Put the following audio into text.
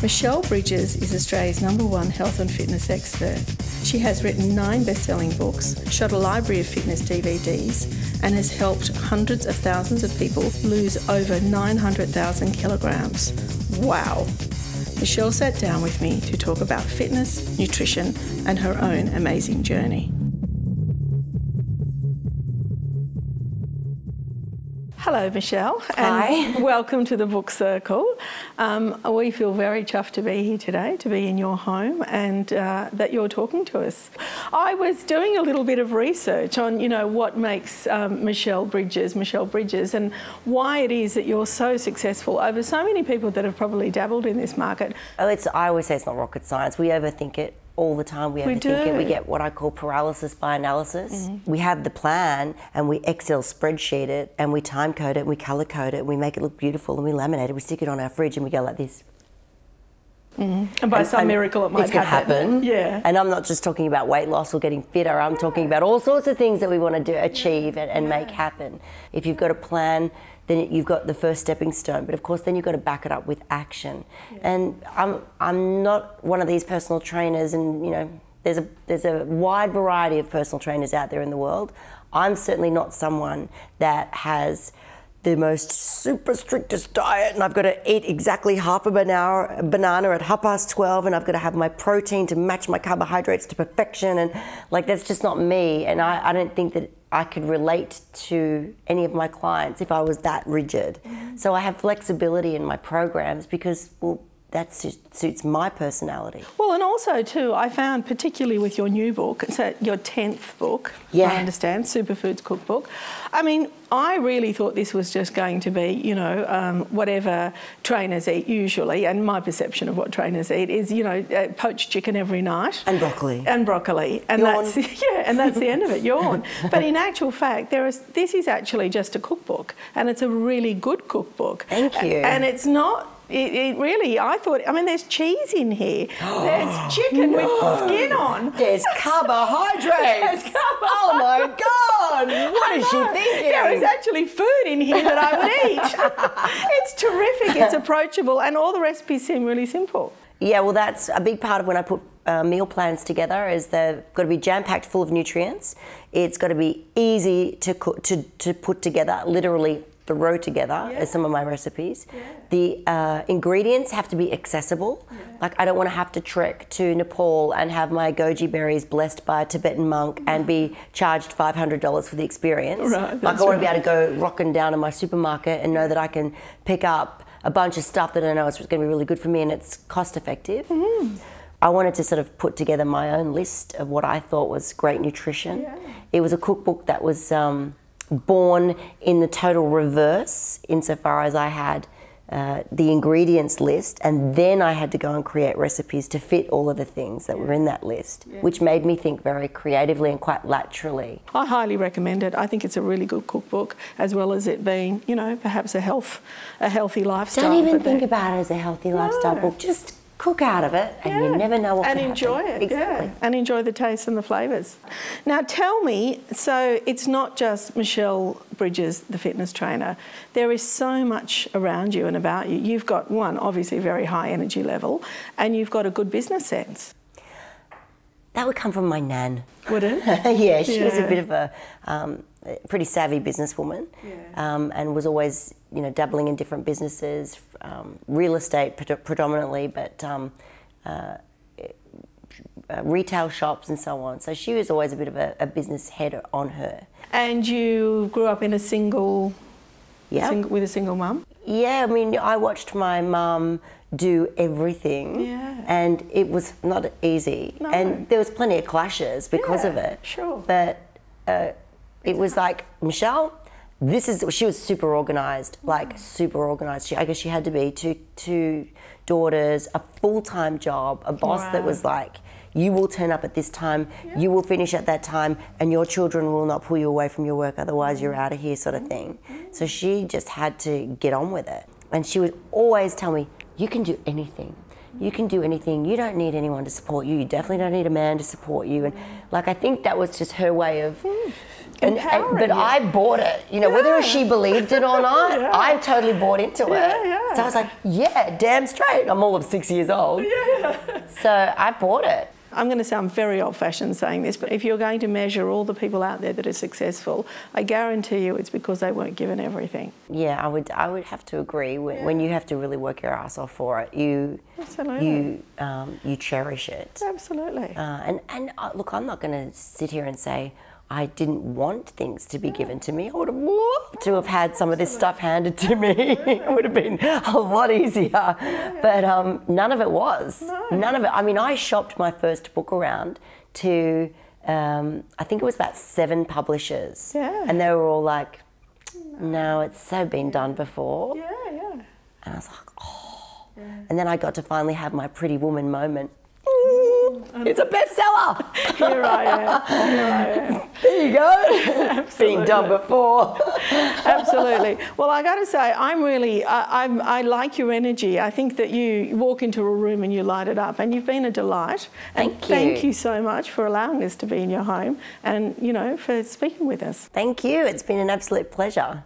Michelle Bridges is Australia's #1 health and fitness expert. She has written 9 best-selling books, shot a library of fitness DVDs, and has helped hundreds of thousands of people lose over 900,000 kilograms. Wow! Michelle sat down with me to talk about fitness, nutrition, and her own amazing journey. Hello, Michelle. Hi. And welcome to the Book Circle. We feel very chuffed to be here today, to be in your home, and that you're talking to us. I was doing a little bit of research on, what makes Michelle Bridges, and why it is that you're so successful over so many people that have probably dabbled in this market. I always say it's not rocket science. We overthink it all the time. We overthink it. We get what I call paralysis by analysis. Mm-hmm. We have the plan and we Excel spreadsheet it and we time code it and we colour code it and we make it look beautiful and we laminate it. We stick it on our fridge and we go like this. Mm-hmm. And by some miracle it might happen. Yeah. And I'm not just talking about weight loss or getting fitter. I'm talking about all sorts of things that we want to achieve and make happen. If you've got a plan, then you've got the first stepping stone. But of course, then you've got to back it up with action. Yeah. And I'm not one of these personal trainers, and there's a wide variety of personal trainers out there in the world. I'm certainly not someone that has the most super strictest diet, and I've got to eat exactly half a banana at 12:30, and I've got to have my protein to match my carbohydrates to perfection, and that's just not me. And I don't think that I could relate to any of my clients if I was that rigid. Mm-hmm. So I have flexibility in my programs because, that suits my personality. Well, and also too, I found particularly with your new book, so your 10th book, yeah. I understand, Superfoods Cookbook. I mean, I really thought this was just going to be, whatever trainers eat usually, and my perception of what trainers eat is, poached chicken every night. And broccoli. And Yawn. that's the end of it, yawn. But in actual fact, this is actually just a cookbook, and it's a really good cookbook. Thank you. And it's not, it really, I thought, there's cheese in here. There's chicken with skin on. There's carbohydrates. Oh my God, what is she thinking? There is actually food in here that I would eat. It's terrific, it's approachable, and all the recipes seem really simple. Yeah, well, that's a big part of when I put meal plans together, is they've got to be jam-packed full of nutrients. It's got to be easy to cook, to put together, literally throw together, as some of my recipes. Yeah. The ingredients have to be accessible. Yeah. I don't want to have to trek to Nepal and have my goji berries blessed by a Tibetan monk and be charged $500 for the experience. Right, I want to be able to go rocking down to my supermarket and know that I can pick up a bunch of stuff that I know is going to be really good for me and it's cost effective. Mm. I wanted to sort of put together my own list of what I thought was great nutrition. Yeah. It was a cookbook that was born in the total reverse, insofar as I had the ingredients list, and then I had to go and create recipes to fit all of the things that were in that list, which made me think very creatively and quite laterally. I highly recommend it. I think it's a really good cookbook, as well as it being, perhaps a healthy lifestyle. Don't even think about it as a healthy lifestyle book. Just cook out of it, and you never know what can happen. And enjoy it, exactly. And enjoy the taste and the flavours. Now tell me, so it's not just Michelle Bridges, the fitness trainer. There is so much around you and about you. You've got, one, obviously very high energy level, and you've got a good business sense. That would come from my nan. Would it? Yeah, she was a bit of a pretty savvy businesswoman, and was always, dabbling in different businesses, real estate predominantly, but retail shops and so on. So she was always a bit of a business head on her. And you grew up in a with a single mum? Yeah, I watched my mum do everything, and it was not easy. No. And there was plenty of clashes because of it. Sure. But it was like, Michelle, she was super organised, super organised. I guess she had to be two daughters, a full-time job, a boss that was like, you will turn up at this time, you will finish at that time, and your children will not pull you away from your work, otherwise you're out of here, sort of thing. So she just had to get on with it. And she would always tell me, you can do anything. You can do anything. You don't need anyone to support you. You definitely don't need a man to support you. And I think that was just her way of but I bought it, whether she believed it or not. I totally bought into it. So I was like, yeah, damn straight. I'm all of 6 years old. Yeah. So I bought it. I'm going to sound very old-fashioned saying this, but if you're going to measure all the people out there that are successful, I guarantee you it's because they weren't given everything. Yeah, I would have to agree. When you have to really work your ass off for it, you cherish it. Absolutely. Look, I'm not going to sit here and say I didn't want things to be given to me. I would have loved to have had some of this stuff handed to me. It would have been a lot easier. But none of it was. No. None of it. I mean, I shopped my first book around to, I think it was about 7 publishers. Yeah. And they were all like, no, it's so been done before. Yeah, yeah. And I was like, oh. Yeah. And then I got to finally have my Pretty Woman moment. It's a bestseller. Here I am. There you go. Being done before. Absolutely. Well, I got to say, I like your energy. I think that you walk into a room and you light it up, and you've been a delight. Thank you so much for allowing us to be in your home, and for speaking with us. Thank you. It's been an absolute pleasure.